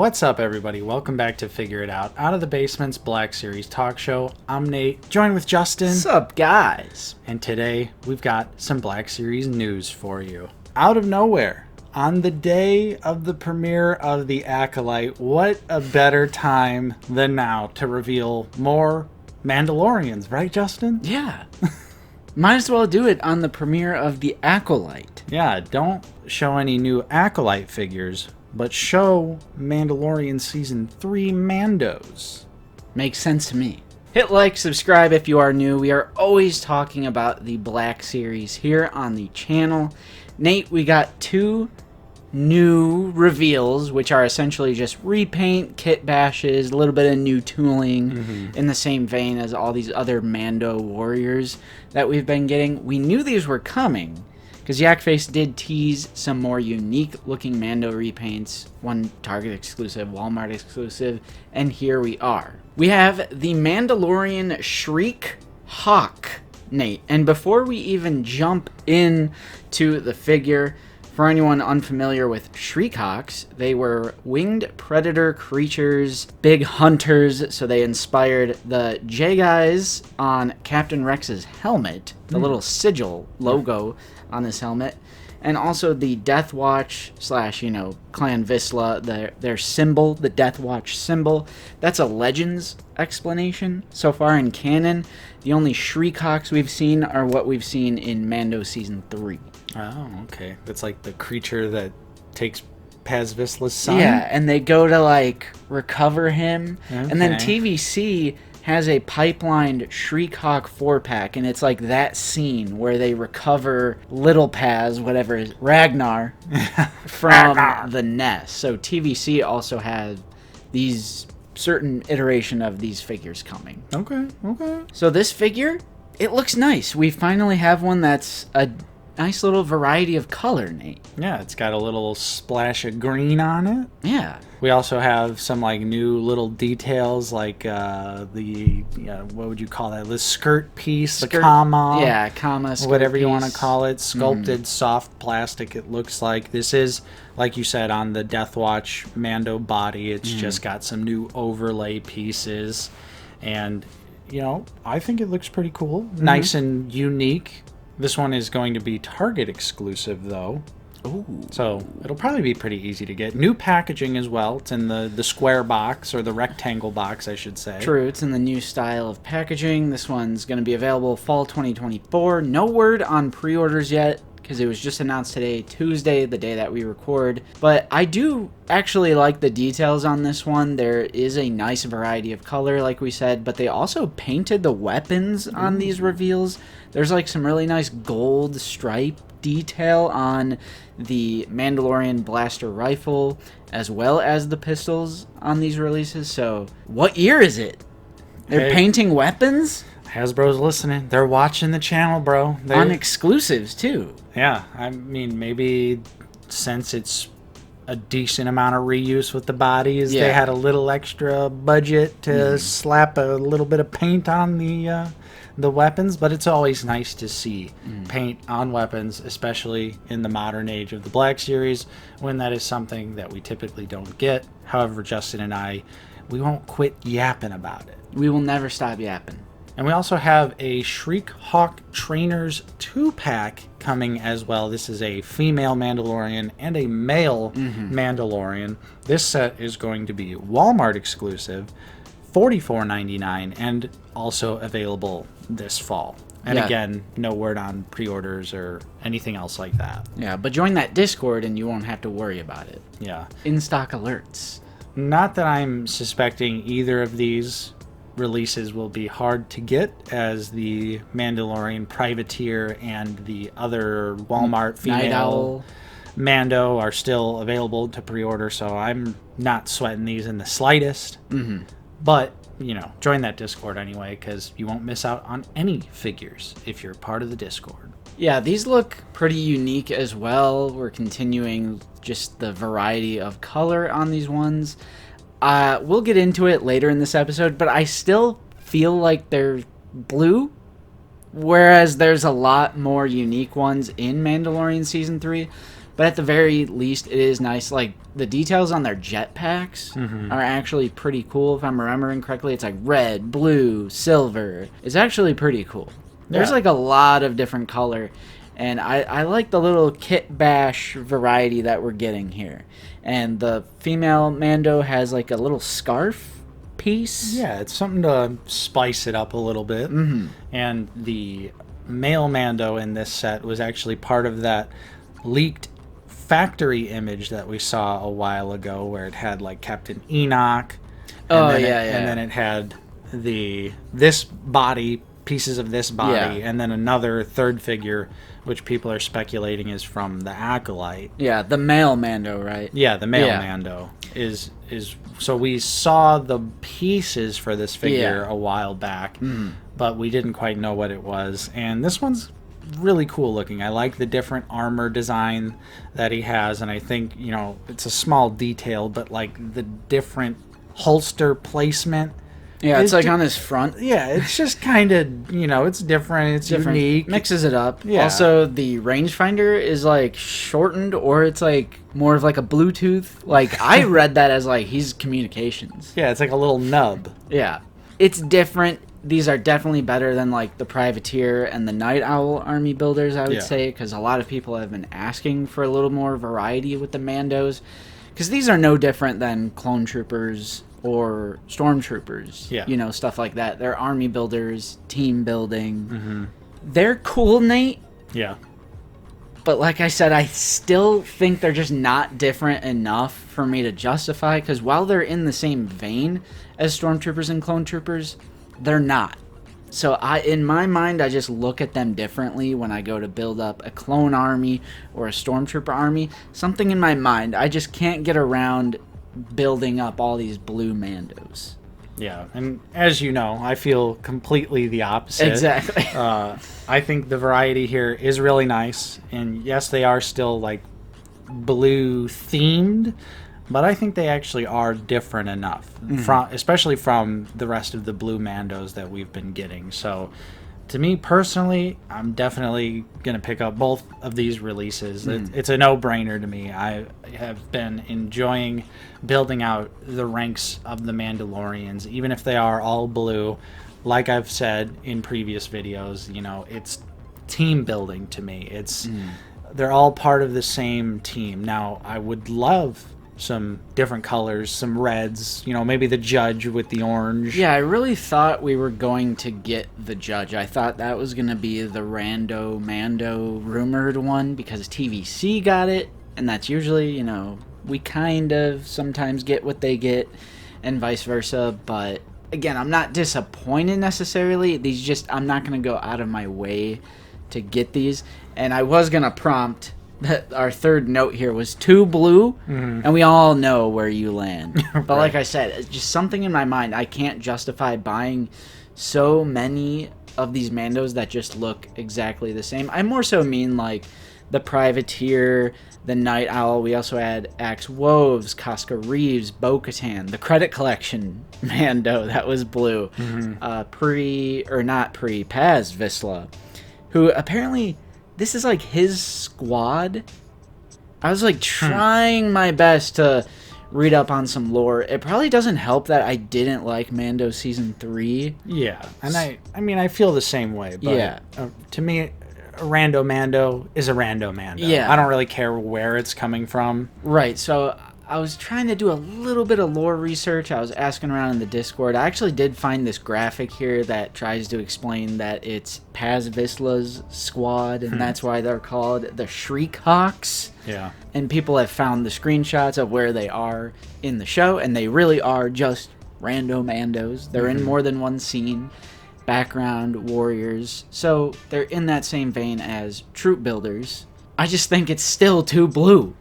What's up, everybody? Welcome back to Figure It Out of the Basement's Black Series talk show. I'm Nate, joined with Justin. What's up, guys? And today, we've got some Black Series news for you. Out of nowhere, on the day of the premiere of The Acolyte, what a better time than now to reveal more Mandalorians, right, Justin? Yeah. Might as well do it on the premiere of The Acolyte. Yeah, don't show any new Acolyte figures, but show Mandalorian Season 3 Mandos. Makes sense to me. Hit like, subscribe if you are new. We are always talking about the Black Series here on the channel. Nate, we got two new reveals, which are essentially just repaint, kit bashes, a little bit of new tooling in the same vein as all these other Mando warriors that we've been getting. We knew these were coming because Yakface did tease some more unique looking Mando repaints, one Target exclusive, Walmart exclusive, and here we are. We have the Mandalorian Shriek Hawk, Nate, and before we even jump in to the figure, for anyone unfamiliar with Shriek Hawks, they were winged predator creatures, big hunters, so they inspired the Jaeguys on Captain Rex's helmet, the little sigil logo on this helmet, and also the Death Watch / Clan Vizsla, their symbol, the Death Watch symbol. That's a Legends explanation. So far in canon, the only Shriek Hawks we've seen are what we've seen in Mando Season 3. Oh, okay. That's like the creature that takes Paz Vizsla's son? Yeah, and they go to, recover him. Okay. And then TVC has a pipelined Shriek Hawk 4-pack, and it's like that scene where they recover Little Paz, whatever it is, Ragnar, from the nest. So TVC also had these certain iteration of these figures coming. Okay. So this figure, it looks nice. We finally have one that's a nice little variety of color, Nate. Yeah, it's got a little splash of green on it. Yeah. We also have some new little details like what would you call that? The skirt piece, the comma. Yeah, comma, skirt whatever you piece. want to call it. Sculpted soft plastic, it looks like. This is, like you said, on the Death Watch Mando body. It's just got some new overlay pieces. And, I think it looks pretty cool. Nice and unique. This one is going to be Target exclusive, though. Ooh. So it'll probably be pretty easy to get. New packaging as well. It's in the square box, or the rectangle box, I should say. True, it's in the new style of packaging. This one's going to be available fall 2024. No word on pre-orders yet, because it was just announced today, Tuesday, the day that we record. But I do actually like the details on this one. There is a nice variety of color, like we said, but they also painted the weapons on these reveals. There's some really nice gold stripe detail on the Mandalorian blaster rifle, as well as the pistols on these releases. So, what year is it? They're painting weapons? Hasbro's listening. They're watching the channel, bro. On exclusives, too. Yeah, I mean, maybe since it's a decent amount of reuse with the bodies, they had a little extra budget to slap a little bit of paint on the weapons, but it's always nice to see paint on weapons, especially in the modern age of the Black Series, when that is something that we typically don't get. However, Justin and I, we won't quit yapping about it. We will never stop yapping. And we also have a Shriek Hawk Trainers 2-pack coming as well. This is a female Mandalorian and a male Mandalorian. This set is going to be Walmart exclusive, $44.99, and also available this fall. And again, no word on pre-orders or anything else like that. Yeah, but join that Discord and you won't have to worry about it. Yeah. In-stock alerts. Not that I'm suspecting either of these releases will be hard to get, as the Mandalorian Privateer and the other Walmart female Mando are still available to pre-order, so I'm not sweating these in the slightest. But, join that Discord anyway, because you won't miss out on any figures if you're part of the Discord. Yeah, these look pretty unique as well. We're continuing just the variety of color on these ones. We'll get into it later in this episode, but I still feel like they're blue, whereas there's a lot more unique ones in Mandalorian Season 3. But at the very least, it is nice. Like, the details on their jetpacks are actually pretty cool. If I'm remembering correctly, it's like red, blue, silver. It's actually pretty cool. There's like a lot of different color. And I like the little kit bash variety that we're getting here. And the female Mando has like a little scarf piece. Yeah, it's something to spice it up a little bit. And the male Mando in this set was actually part of that leaked factory image that we saw a while ago, where it had like Captain Enoch. And then it had this body, pieces of this body, and then another third figure, which people are speculating is from the Acolyte. Yeah, the male Mando, right? Yeah, the male Mando is. So we saw the pieces for this figure a while back, but we didn't quite know what it was. And this one's really cool looking. I like the different armor design that he has, and I think, you know, it's a small detail, but like the different holster placement. Yeah, it's like on his front. Yeah, it's just kind of, you know, it's different. It's unique. Mixes it up. Yeah. Also, the rangefinder is like shortened, or it's like more of like a Bluetooth. Like, I read that as like he's communications. Yeah, it's like a little nub. Yeah. It's different. These are definitely better than like the Privateer and the Night Owl army builders, I would say, because a lot of people have been asking for a little more variety with the Mandos. Because these are no different than clone troopers or stormtroopers, you know, stuff like that. They're army builders, team building. They're cool, Nate. Yeah. But like I said, I still think they're just not different enough for me to justify, because while they're in the same vein as stormtroopers and clone troopers, they're not. So in my mind, I just look at them differently when I go to build up a clone army or a stormtrooper army. Something in my mind, I just can't get around building up all these blue Mandos. Yeah, and as you know, I feel completely the opposite. Exactly. I think the variety here is really nice, and yes, they are still like blue themed, but I think they actually are different enough, especially from the rest of the blue Mandos that we've been getting. So, to me personally, I'm definitely going to pick up both of these releases. It's a no-brainer to me. I have been enjoying building out the ranks of the Mandalorians, even if they are all blue. Like I've said in previous videos, you know, it's team building to me. They're all part of the same team. Now, I would love some different colors, some reds, you know, maybe the Judge with the orange. Yeah, I really thought we were going to get the Judge. I thought that was going to be the Rando Mando rumored one, because TVC got it, and that's usually, you know, we kind of sometimes get what they get and vice versa. But again, I'm not disappointed necessarily. I'm not going to go out of my way to get these. And I was going to prompt that our third note here was too blue, and we all know where you land. But like I said, it's just something in my mind. I can't justify buying so many of these Mandos that just look exactly the same. I more so mean like the Privateer, the Night Owl. We also had Axe Woves, Casca Reeves, Bo-Katan, the Credit Collection Mando that was blue, Paz Vizsla, who apparently this is like his squad. I was like trying my best to read up on some lore. It probably doesn't help that I didn't like Mando Season 3. Yeah, and I mean, I feel the same way. But to me, a Rando Mando is a Rando Mando. Yeah. I don't really care where it's coming from. Right, so I was trying to do a little bit of lore research. I was asking around in the Discord. I actually did find this graphic here that tries to explain that it's Paz Vizsla's squad, and that's why they're called the Shriek Hawks. Yeah. And people have found the screenshots of where they are in the show, and they really are just Rando Mandos. They're in more than one scene. Background warriors. So they're in that same vein as troop builders. I just think it's still too blue.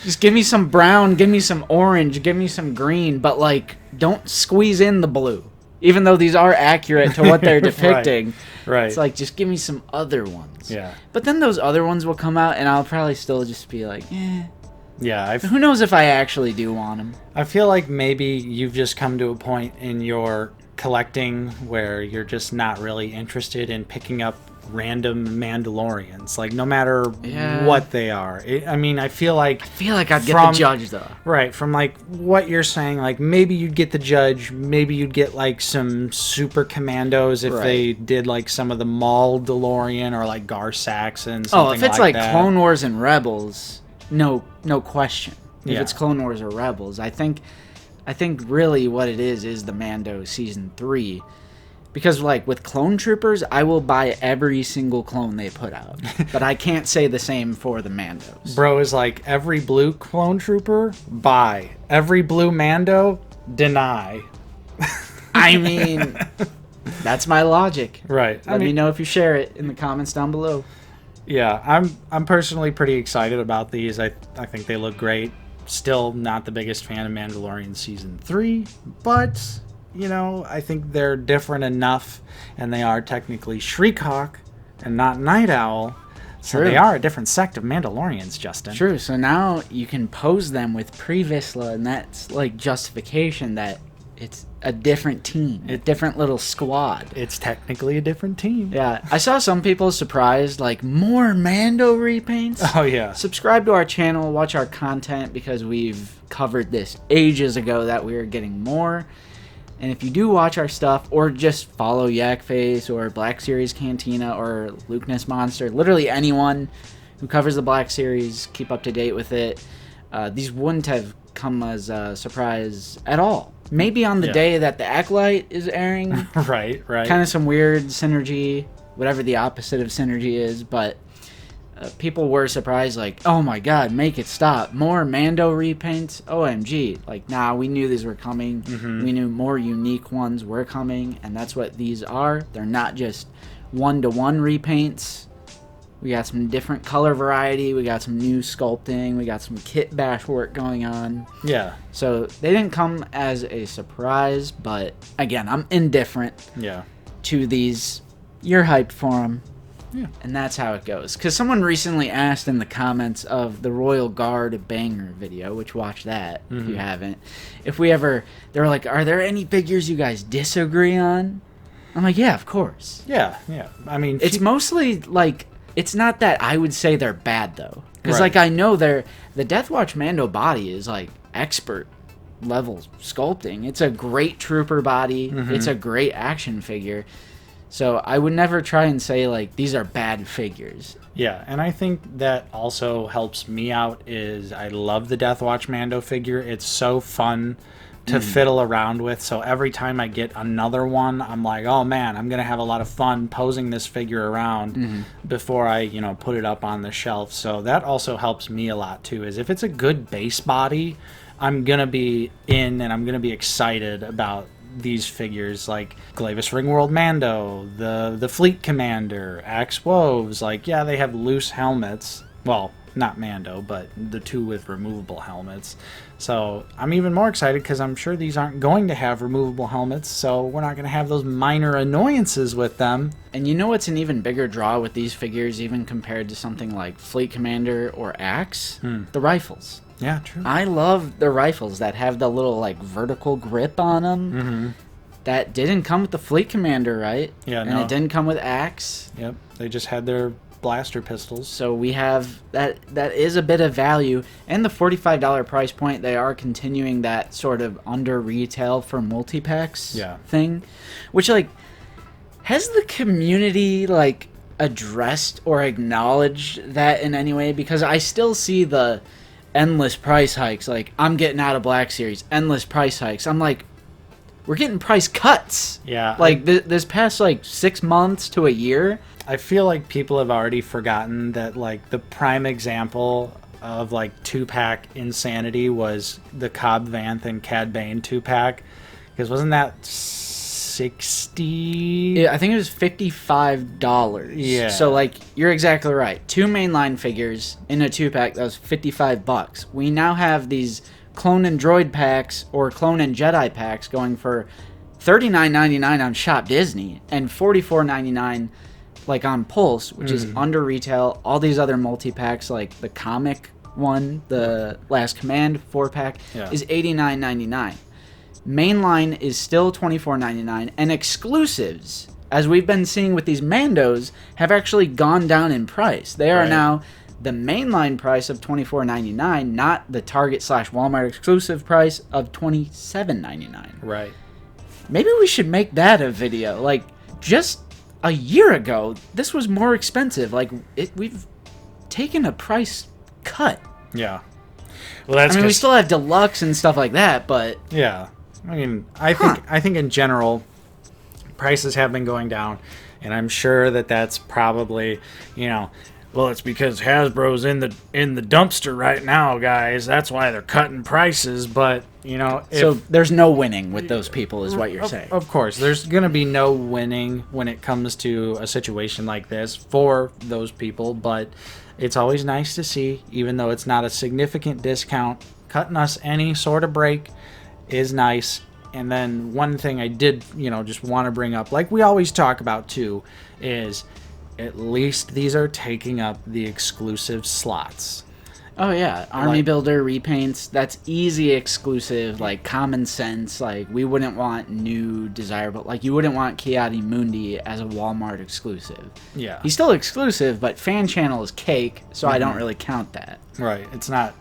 Just give me some brown, give me some orange, give me some green, but like, don't squeeze in the blue. Even though these are accurate to what they're depicting. Right. It's like, just give me some other ones. Yeah. But then those other ones will come out, and I'll probably still just be like, eh. Yeah. Who knows if I actually do want them. I feel like maybe you've just come to a point in your collecting where you're just not really interested in picking up random Mandalorians, like no matter what they are. I mean, I feel like I'd get the Judge though. Right, from like what you're saying, like maybe you'd get the Judge, maybe you'd get like some super commandos if they did like some of the Maul DeLorean or like Gar Saxon. If it's like Clone Wars and Rebels, no question. If it's Clone Wars or Rebels, I think really what it is the Mando Season 3. Because, like, with Clone Troopers, I will buy every single clone they put out. But I can't say the same for the Mandos. Bro is like, every blue Clone Trooper, buy. Every blue Mando, deny. I mean, that's my logic. Right. Let me know if you share it in the comments down below. Yeah, I'm personally pretty excited about these. I think they look great. Still not the biggest fan of Mandalorian Season 3, but... you know, I think they're different enough, and they are technically Shriek-Hawk and not Night Owl. So they are a different sect of Mandalorians, Justin. True. So now you can pose them with Pre-Vizsla, and that's like justification that it's a different team, a different little squad. It's technically a different team. Yeah. I saw some people surprised, like, more Mando repaints? Oh, yeah. Subscribe to our channel, watch our content, because we've covered this ages ago that we are getting more. And if you do watch our stuff, or just follow Yakface, or Black Series Cantina, or Lukeness Monster, literally anyone who covers the Black Series, keep up to date with it, these wouldn't have come as a surprise at all. Maybe on the day that the Acolyte is airing. Right. Kind of some weird synergy, whatever the opposite of synergy is, but... people were surprised, like, oh my god, make it stop. More Mando repaints? OMG. Like, nah, we knew these were coming. We knew more unique ones were coming, and that's what these are. They're not just one-to-one repaints. We got some different color variety. We got some new sculpting. We got some kit bash work going on. Yeah. So they didn't come as a surprise, but again, I'm indifferent to these. You're hyped for them. Yeah. And that's how it goes. Because someone recently asked in the comments of the Royal Guard banger video, which watch that if you haven't, if we ever, they were like, are there any figures you guys disagree on? I'm like, yeah, of course. Yeah. I mean, it's mostly like, it's not that I would say they're bad though. Because like I know the Death Watch Mando body is like expert level sculpting. It's a great trooper body. It's a great action figure. So I would never try and say, like, these are bad figures. Yeah, and I think that also helps me out is I love the Death Watch Mando figure. It's so fun to fiddle around with. So every time I get another one, I'm like, oh, man, I'm going to have a lot of fun posing this figure around before I, put it up on the shelf. So that also helps me a lot, too, is if it's a good base body, I'm going to be in and I'm going to be excited about these figures, like Glavis Ringworld Mando, the Fleet Commander, Axe Woves. Like, yeah, they have loose helmets. Well, not Mando, but the two with removable helmets. So I'm even more excited because I'm sure these aren't going to have removable helmets, so we're not going to have those minor annoyances with them. And you know what's an even bigger draw with these figures, even compared to something like Fleet Commander or Axe? The rifles. Yeah, true. I love the rifles that have the little, like, vertical grip on them. That didn't come with the Fleet Commander, right? Yeah, and it didn't come with Axe. Yep, they just had their blaster pistols. So we have that is a bit of value. And the $45 price point, they are continuing that sort of under retail for multi-packs thing. Which, like, has the community, like, addressed or acknowledged that in any way? Because I still see the endless price hikes. Like, I'm getting out of Black Series, endless price hikes. I'm like, we're getting price cuts. Yeah. Like, this past, like, 6 months to a year. I feel like people have already forgotten that, like, the prime example of, like, 2-pack insanity was the Cobb Vanth and Cad Bane 2-pack. Because wasn't that 60? Yeah, I think it was $55. Yeah. So, like, you're exactly right. 2 mainline figures in a 2-pack, that was $55. We now have these Clone and Droid packs or Clone and Jedi packs going for $39.99 on Shop Disney and $44.99 like on Pulse, which is under retail. All these other multi-packs, like the comic one, the Last Command 4-pack, is $89.99. Mainline is still $24.99, and exclusives as we've been seeing with these Mandos, have actually gone down in price. They are now the mainline price of $24.99, not the Target/Walmart exclusive price of $27.99. Right. Maybe we should make that a video. Like, just a year ago, this was more expensive. Like, we've taken a price cut. Yeah. Well, that's. I mean, we still have deluxe and stuff like that, but yeah. I mean, I think in general, prices have been going down, and I'm sure that's probably, well, it's because Hasbro's in the dumpster right now, guys. That's why they're cutting prices. But so there's no winning with those people, is what you're saying. Of course, there's gonna be no winning when it comes to a situation like this for those people. But it's always nice to see, even though it's not a significant discount, cutting us any sort of break is nice. And then one thing I did, just want to bring up, like we always talk about too, is at least these are taking up the exclusive slots. Oh yeah, Army Builder repaints, that's easy exclusive, like common sense. Like we wouldn't want new desirable, like you wouldn't want Kiadi Mundi as a Walmart exclusive. Yeah. He's still exclusive, but fan channel is cake, so I don't really count that. Right. It's not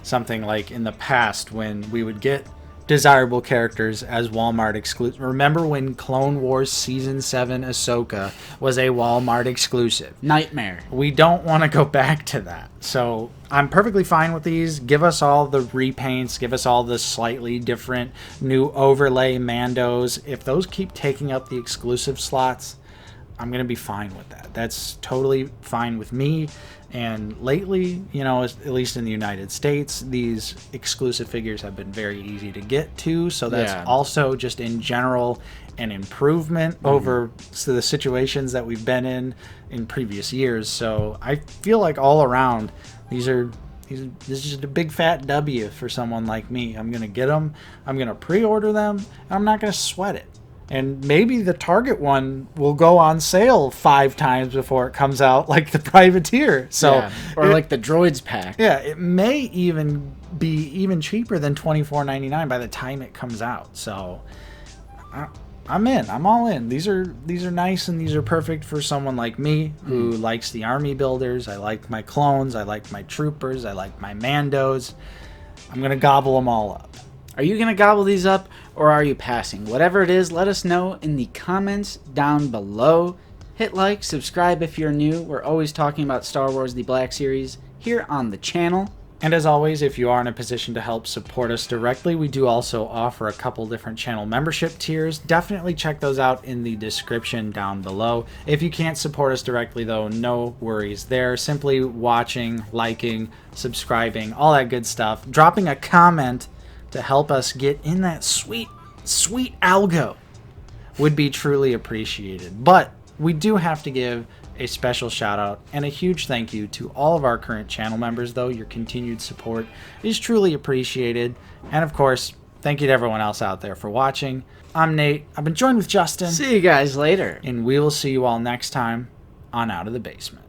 something like in the past when we would get desirable characters as Walmart exclusive. Remember when Clone Wars Season 7 Ahsoka was a Walmart exclusive? Nightmare. We don't want to go back to that. So I'm perfectly fine with these. Give us all the repaints. Give us all the slightly different new overlay Mandos. If those keep taking up the exclusive slots, I'm going to be fine with that. That's totally fine with me. And lately, at least in the United States, these exclusive figures have been very easy to get to. So that's also just in general an improvement over the situations that we've been in previous years. So I feel like all around, this is just a big fat W for someone like me. I'm going to get them. I'm going to pre-order them. And I'm not going to sweat it. And maybe the Target one will go on sale 5 times before it comes out, like the Privateer. So, or like the Droids pack. Yeah, it may even be even cheaper than $24.99 by the time it comes out. So, I'm in. I'm all in. These are nice, and these are perfect for someone like me who likes the Army Builders. I like my clones. I like my troopers. I like my Mandos. I'm gonna gobble them all up. Are you going to gobble these up, or are you passing? Whatever it is, let us know in the comments down below. Hit like, subscribe if you're new. We're always talking about Star Wars The Black Series here on the channel. And as always, if you are in a position to help support us directly, we do also offer a couple different channel membership tiers. Definitely check those out in the description down below. If you can't support us directly, though, no worries there. Simply watching, liking, subscribing, all that good stuff. Dropping a comment to help us get in that sweet algo would be truly appreciated. But we do have to give a special shout out and a huge thank you to all of our current channel members, though. Your continued support is truly appreciated. And of course, thank you to everyone else out there for watching. I'm Nate. I've been joined with Justin. See you guys later. And we will see you all next time on Out of the Basement.